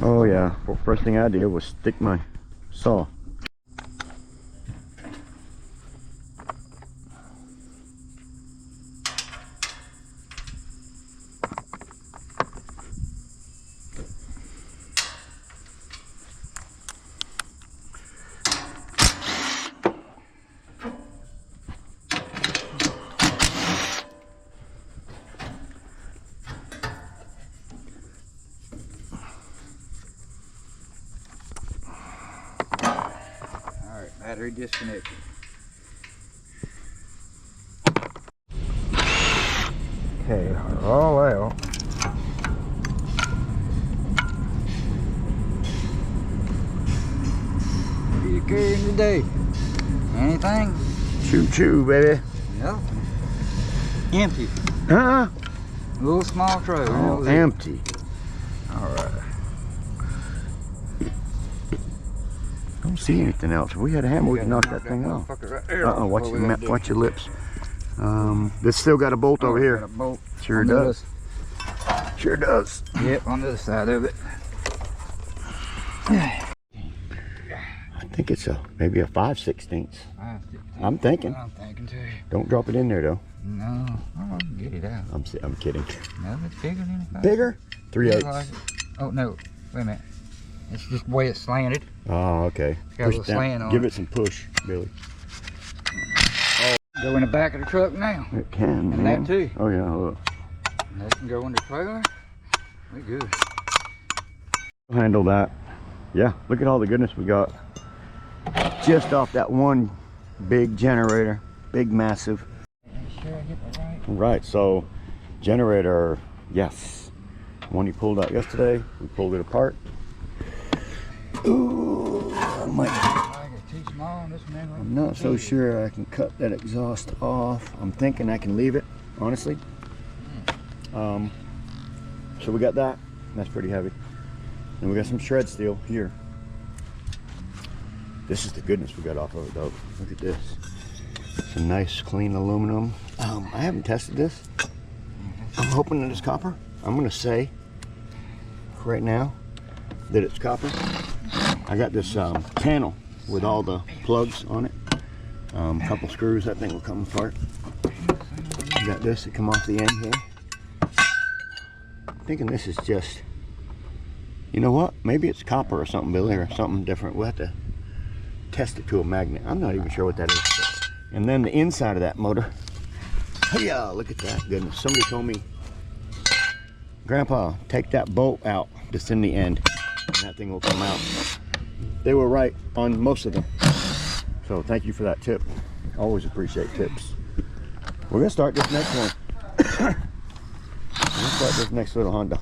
Oh yeah, well, first thing I did was stick my saw. Battery disconnected. Okay, all out. What are you carrying today? Anything? Choo choo, baby. No. Empty. Huh? A little small trailer. Oh, empty. All right. Don't see anything else. If we had a hammer, we could knock that thing off. Right Watch your lips. This still got a bolt over here. Got a bolt. Sure does. Sure does. Yep, on the other side of it. I think it's maybe a 5/16. I'm thinking. I'm thinking too. Don't drop it in there though. No, I can get it out. I'm kidding. No, it's bigger than it. Bigger? 3/8. Like oh no, wait a minute. It's just the way it's slanted. Oh, okay. It's got a little slant on it. Give it some push, Billy. Oh, go in the back of the truck now. It can. And man. that too. Oh yeah. Look. And that can go in the trailer. We good. Handle that. Yeah. Look at all the goodness we got. Just off that one big generator, big massive. Sure I get that right. Right. So, generator. Yes. One you pulled out yesterday. We pulled it apart. Ooh, I'm not so sure I can cut that exhaust off. I'm thinking I can leave it, honestly. So we got that. That's pretty heavy. And we got some shred steel here. This is the goodness we got off of it though. Look at this. It's a nice clean aluminum. I haven't tested this. I'm hoping that it's copper. I'm gonna say right now that it's copper. I got this panel with all the plugs on it. Couple screws, that thing will come apart. You got this that come off the end here. I'm thinking this is just, you know what? Maybe it's copper or something, Billy, or something different. We'll have to test it to a magnet. I'm not even sure what that is. And then the inside of that motor. Yeah, look at that goodness. Somebody told me, Grandpa, take that bolt out that's in the end, and that thing will come out. They were right on most of them. So thank you for that tip. Always appreciate tips. We're gonna start this next one. We're gonna start this next little Honda.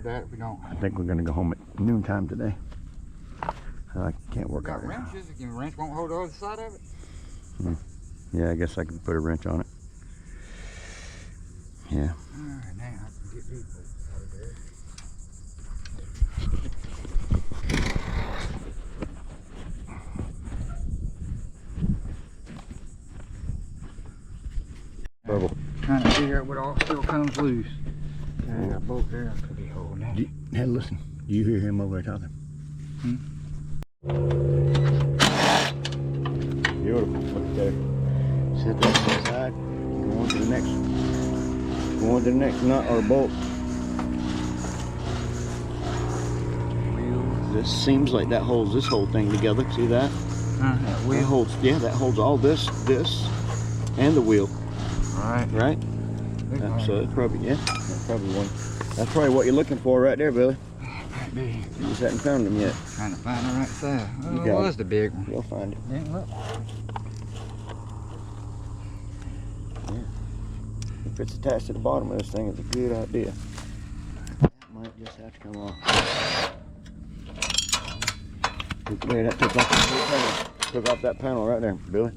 That we don't. I think we're gonna go home at noontime today. I can't work out. Wrenches? The wrench won't hold the other side of it? Yeah, I guess I can put a wrench on it. Yeah. Alright, now I can get these bolts out of there. Bubble. Trying to figure out what all still comes loose. I got a bolt there. I could be holding that. Hey, listen. Do you hear him over there talking? Beautiful. Look there. Set that to the side. Go on to the next. Go on to the next nut or bolt. This seems like that holds this whole thing together. See that? That wheel. That holds. Yeah, that holds all this, and the wheel. Right. Right. So it's probably that's probably one. That's probably what you're looking for right there, Billy. Might be. You just haven't found them yet. Trying to find the right side. Oh, You it got was the big one. You'll find it. Yeah, look. Yeah. If it's attached to the bottom of this thing, it's a good idea. That might just have to come off. There, that took off the whole panel. Took off that panel right there, Billy.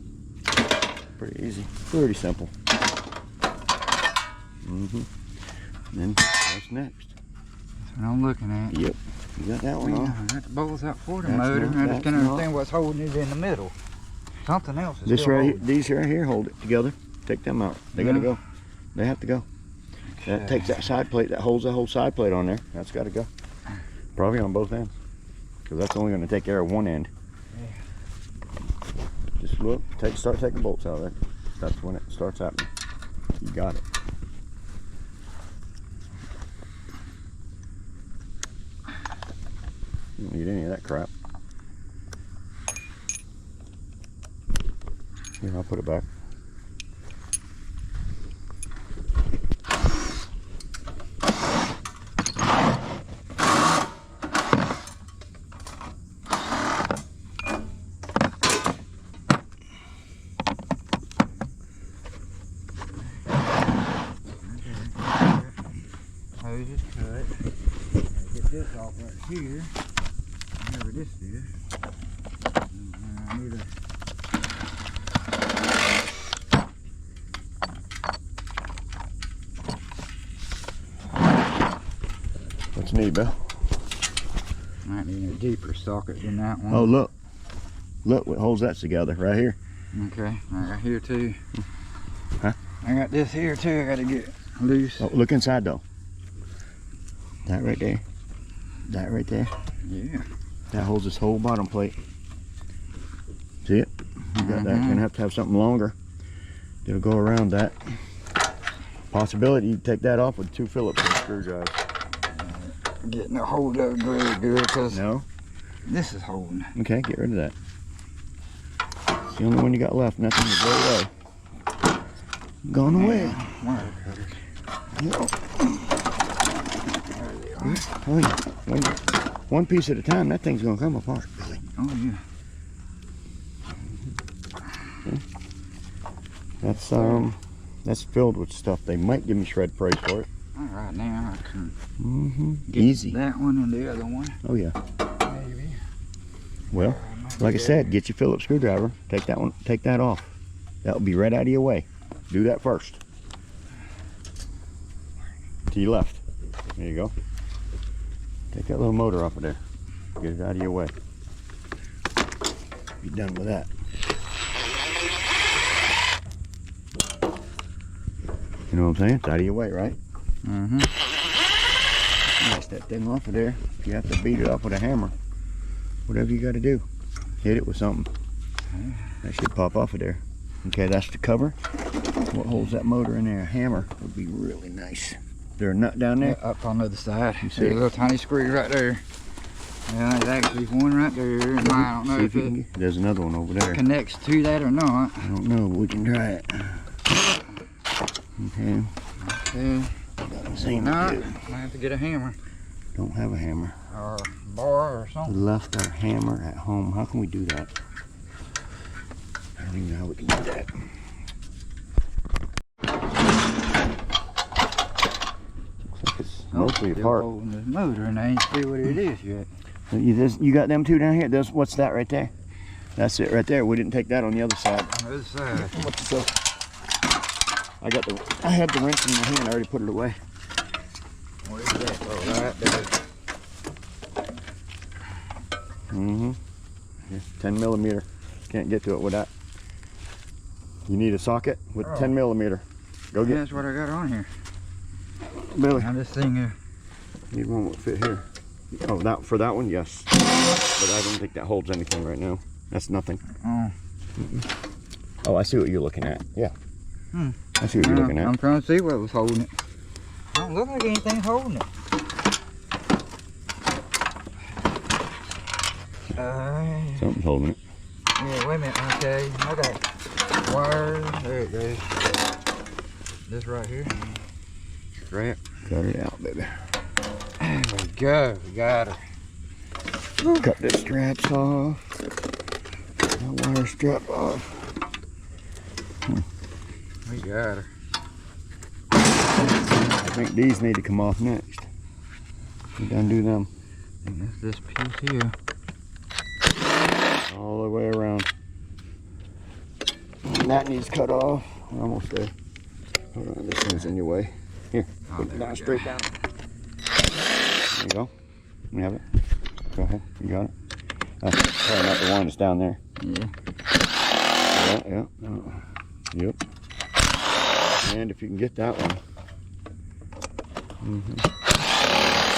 Pretty easy. Pretty simple. Then what's next? That's what I'm looking at. Yep. You got that one Yeah, off. I got the bolts out for the That's motor. not- I just that's can't not- understand what's holding it in the middle. Something else is This still right here, holding. these right here hold it together. Take them out. They gotta go. They have to go. That Okay. takes that side plate, that holds that whole side plate on there. That's gotta go. Probably on both ends. Because that's only gonna take care of one end. Just look, start taking bolts out of there. That's when it starts happening. You got it. You don't need any of that crap. Here, I'll put it back. Hose is cut. Gotta get this off right here. Whatever this is. I need a What's new, Bill? might need a deeper socket than that one. Oh, look. Look what holds that together right here. Okay, I got here too. Huh? I got this here too. I gotta get loose. Oh, look inside though. That right there. That right there. Yeah. That holds this whole bottom plate. See it? You got that. You're gonna have to have something longer. It'll go around that. Possibility you take that off with 2 Phillips screwdrivers. Getting a hold of it very good because No? this is holding. Okay, get rid of that. It's the only one you got left. Nothing to go away. Gone away. Wire cutters. No. There they are. Oh yeah. One piece at a time, that thing's gonna come apart, Billy. Oh yeah. That's filled with stuff. They might give me shred price for it. All right, now I can get Easy. that one and the other one. Oh yeah. Maybe. Well, like I said, get your Phillips screwdriver. Take that one. Take that off. That'll be right out of your way. Do that first. To your left. There you go. Take that little motor off of there. Get it out of your way. Be done with that. You know what I'm saying? It's out of your way, right? Mm-hmm. Nice that thing off of there. If you have to beat it off with a hammer, whatever you got to do, hit it with something. That should pop off of there. Okay, that's the cover. What holds that motor in there? A hammer would be really nice. Is there a nut down there? Up on the other side. You see There's it? a little tiny screw right there. Yeah, there's actually one right there. And I don't know See if you it can there's another one over there. connects to that or not. I don't know, but we can try it. Okay. Okay. Doesn't seem No, to. I have to get a hammer Don't have a hammer. or bar or We something. left our hammer at home. How can we do that? I don't even know how we can do that. Looks like it's mostly Still apart. holding the motor and I ain't see what it is yet. You got them two down here? What's that right there? That's it right there. We didn't take that on the other side. On the other side. What's this up? I had the wrench in my hand. I already put it away. What is that? Oh, right there. Mm-hmm. 10 millimeter. Can't get to it with that. You need a socket with 10 millimeter. Go Yeah, get that's what I got on here. Billy. Now this thing Need one that fit here. Oh, for that one, yes. But I don't think that holds anything right now. That's nothing. oh. Oh, I see what you're looking at. Yeah. Hmm. I see what you're looking at. I'm trying to see what was holding it. Don't look like anything's holding it. Something's holding it. Yeah, wait a minute. Okay, I got wires. There it goes. This right here. Strap. Cut it out, baby. There we go. We got her. Cut the straps off. That wire strap off. We got her. I think these need to come off next. We done do them I think that's this piece here. all the way around. And that needs cut off. We're almost there. Hold on, this one's in your way. Here, Oh, put it there down, we go. straight down. There you go. You have it. Go ahead. You got it. Probably not the one that's down there. Yeah. Yeah. Yep. And if you can get that one.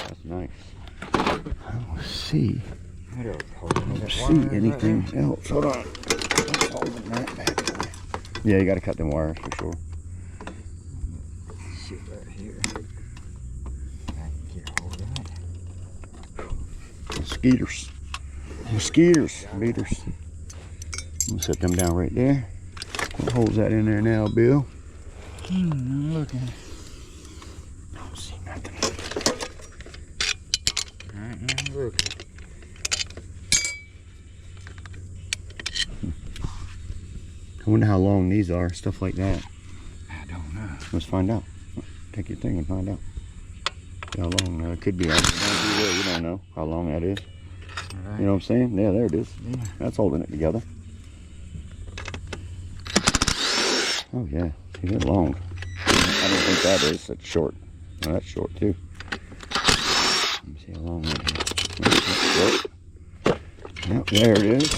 That's nice. Let's see. What else holding it? See anything else? Hold on. What's holding that back? Yeah, you got to cut them wires for sure. Shit right here. I can get hold of it. Mosquitoes. Beaters. I'm gonna set them down right there. What holds that in there now, Bill? I'm looking. Don't see nothing. I am looking. I wonder how long these are, stuff like that. I don't know. Let's find out. Take your thing and find out. See how long it could be. You don't know how long that is. Right. You know what I'm saying? Yeah, there it is. Yeah. That's holding it together. Oh yeah, see, they're long. I don't think that is. That's short. No, that's short too. Let me see how long that is. Yep, there it is.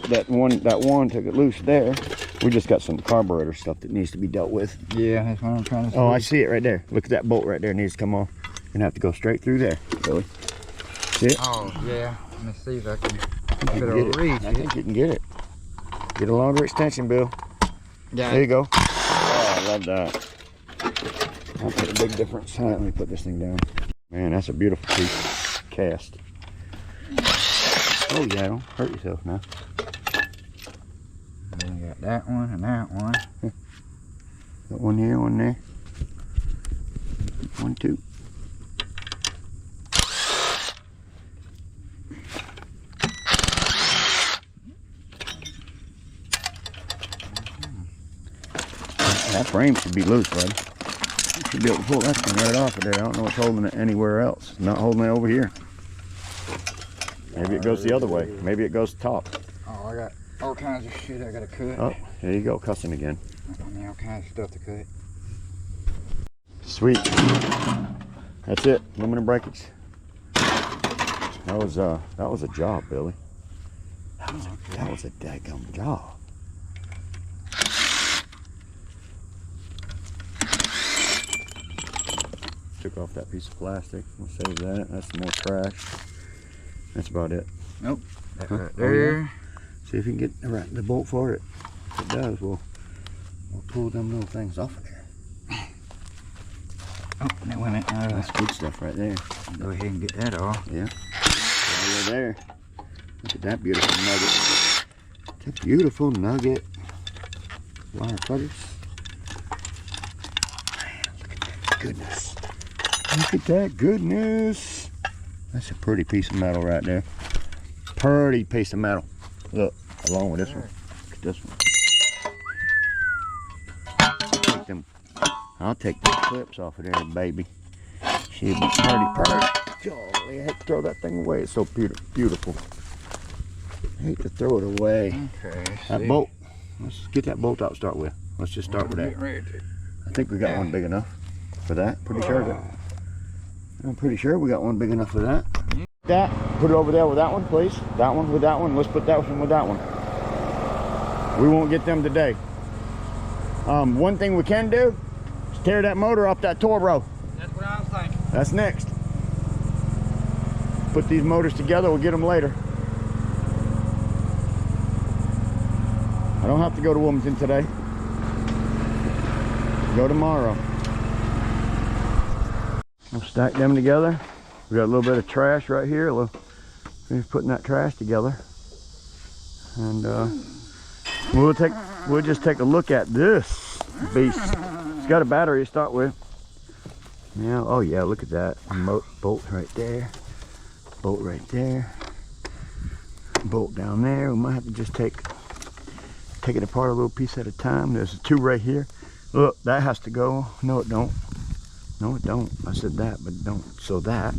That one took it loose there. We just got some carburetor stuff that needs to be dealt with. Yeah, that's what I'm trying to see. Oh, I see it right there. Look at that bolt right there. It needs to come off. You're gonna have to go straight through there, Billy. See it? Oh, yeah. Let me see if I can You get can a get it. reach. I think you can get it. Get a longer extension, Bill. Yeah. There you go. Oh, I love that. That's a big difference. All right, let me put this thing down. Man, that's a beautiful piece. Cast. Oh yeah, don't hurt yourself now. And then we got that one and that one. Got one here, one there. 1, 2. That frame should be loose, bud. You should be able to pull that thing right off of there. I don't know what's holding it anywhere else. It's not holding it over here. Maybe it goes the other way. Maybe it goes top. Oh, I got all kinds of shit I gotta cut. Oh, there you go, cussing again. I mean, all kinds of stuff to cut. Sweet. That's it. Aluminum breakage. That was a job, Billy. That was a daggum job. Took off that piece of plastic. We'll save that. That's some more trash. That's about it. Nope. That Huh? right Oh, yeah? there. See if you can get the bolt for it. If it does, we'll pull them little things off of there. Oh, now wait a minute. That's good stuff right there. Go ahead and get that off. Yeah. Right there. Look at that beautiful nugget. It's a beautiful nugget. Wire cutters. Man, look at that goodness. Look at that goodness. That's a pretty piece of metal right there. Pretty piece of metal. Look, along with this one. Look at this one. I'll take the clips off of there, baby. She'll be pretty. Golly, I hate to throw that thing away. It's so beautiful. I hate to throw it away. Okay. That bolt. Let's get that bolt out to start with. Let's just start with that. Get ready. I think we got one big enough for that. I'm pretty sure we got one big enough for that. That, put it over there with that one, please. That one with that one. Let's put that one with that one. We won't get them today. One thing we can do is tear that motor off that turbo. That's what I was thinking. That's next. Put these motors together, we'll get them later. I don't have to go to Wilmington today. Go tomorrow. We'll stack them together. We got a little bit of trash right here. We're putting that trash together. And we'll just take a look at this beast. It's got a battery to start with. Yeah, oh yeah, look at that. Bolt right there. Bolt right there. Bolt down there. We might have to just take it apart a little piece at a time. There's a 2 right here. Look, that has to go. No, it don't. No, it don't. I said that, but it don't. So that's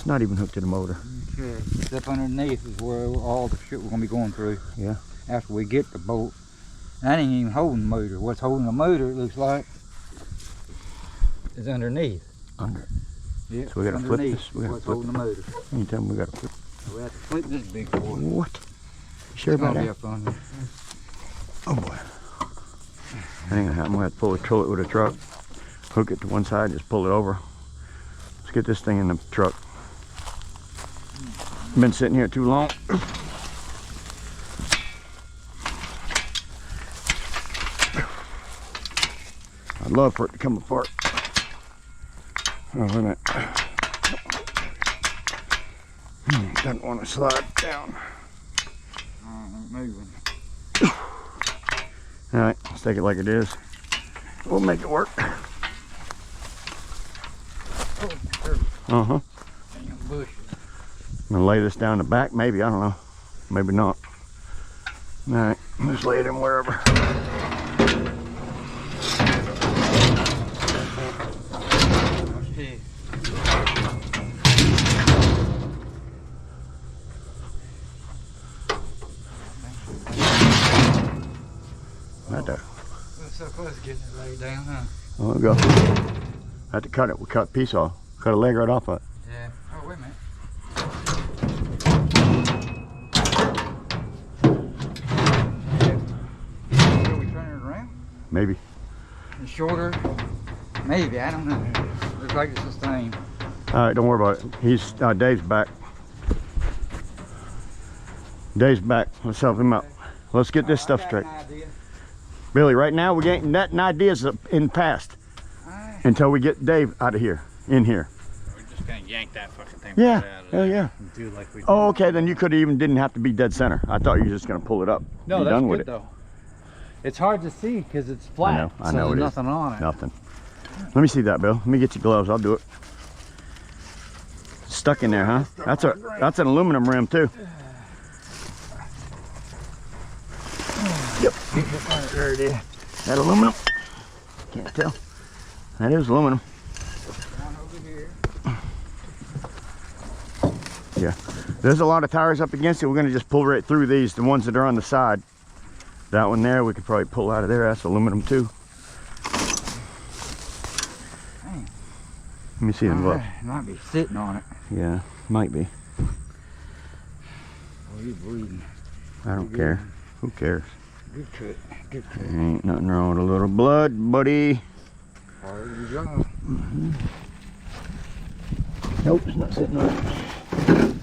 not even hooked to the motor. Okay. Up underneath is where all the shit we're gonna be going through. Yeah. After we get the bolt. That ain't even holding the motor. What's holding the motor, it looks like, is underneath. Under. Yeah. So we gotta flip underneath this. We gotta what's flip holding the motor. You tell me we gotta flip. So we have to flip this big boy. What? You sure It's about gonna that? be a fun. Oh boy. That ain't gonna happen. We have to pull it with a truck. Hook it to one side, just pull it over. Let's get this thing in the truck. Been sitting here too long. I'd love for it to come apart. Oh, wait a minute. Doesn't want to slide down. Moving. All right, let's take it like it is. We'll make it work. Uh-huh. Bush. I'm gonna lay this down the back, maybe, I don't know. Maybe not. All right, just lay it in wherever. Right there. We're so close to getting it laid down, huh? Oh, there we go. Had to cut it. We cut a piece off. Cut a leg right off of it. Yeah. Oh, wait a minute. Are we turning it around? Maybe. It's shorter? Maybe, I don't know. Looks like it's the same. All right, don't worry about it. He's Dave's back. Dave's back. Let's help him out. Let's get this stuff straight. Billy, right now we ain't netting ideas in the past until we get Dave out of here, in here. We're just gonna yank that fucking thing Yeah, right out of hell there yeah. and do like we did. Oh, okay, then you didn't have to be dead center. I thought you were just gonna pull it up. No, Be that's done good with it. though. It's hard to see because it's flat. I know so it there's is. nothing on it. Nothing. Let me see that, Bill. Let me get your gloves. I'll do it. Stuck in there, huh? That's an aluminum rim too. Yep. There it is. That aluminum? Can't tell. That is aluminum. Yeah. There's a lot of tires up against it. We're gonna just pull right through these, the ones that are on the side. That one there, we could probably pull out of there. That's aluminum too. Let me see them gloves. It might be sitting on it. Yeah, might be. Oh, he's bleeding. I don't care. Who cares? Good cut. Good cut. Ain't nothing wrong with a little blood, buddy. Part of your job. Nope, it's not sitting on it.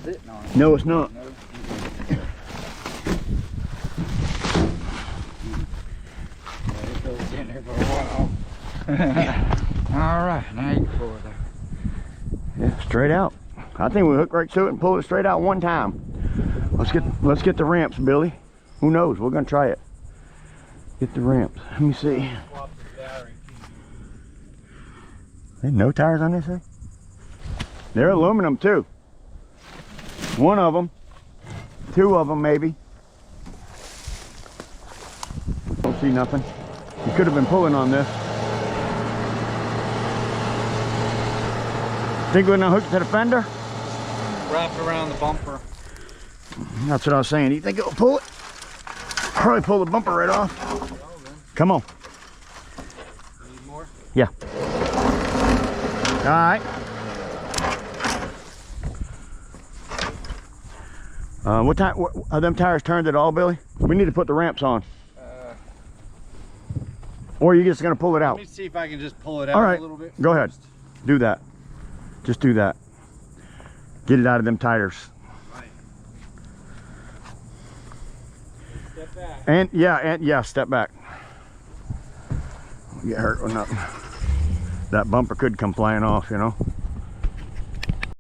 Sitting on it. No, it's not. No. It goes in there for a while. All right, now you can pull it out. Yeah, straight out. I think we hook right to it and pull it straight out one time. Let's get the ramps, Billy. Who knows? We're gonna try it. Get the ramps. Let me see. Ain't no tires on this thing? They're aluminum too. One of them. Two of them maybe. Don't see nothing. You could have been pulling on this. Think we're gonna hook it to the fender? Wrapped around the bumper. That's what I was saying. Do you think it'll pull it? Probably pull the bumper right off. Come on. Need more? Yeah. All right. What time? Are them tires turned at all, Billy? We need to put the ramps on. Or are you just gonna pull it out? Let me see if I can just pull it out All right. a little bit. Go ahead. Do that. Just do that. Get it out of them tires. Right. Step back. And yeah, step back. Get hurt or nothing. That bumper could come flying off, you know.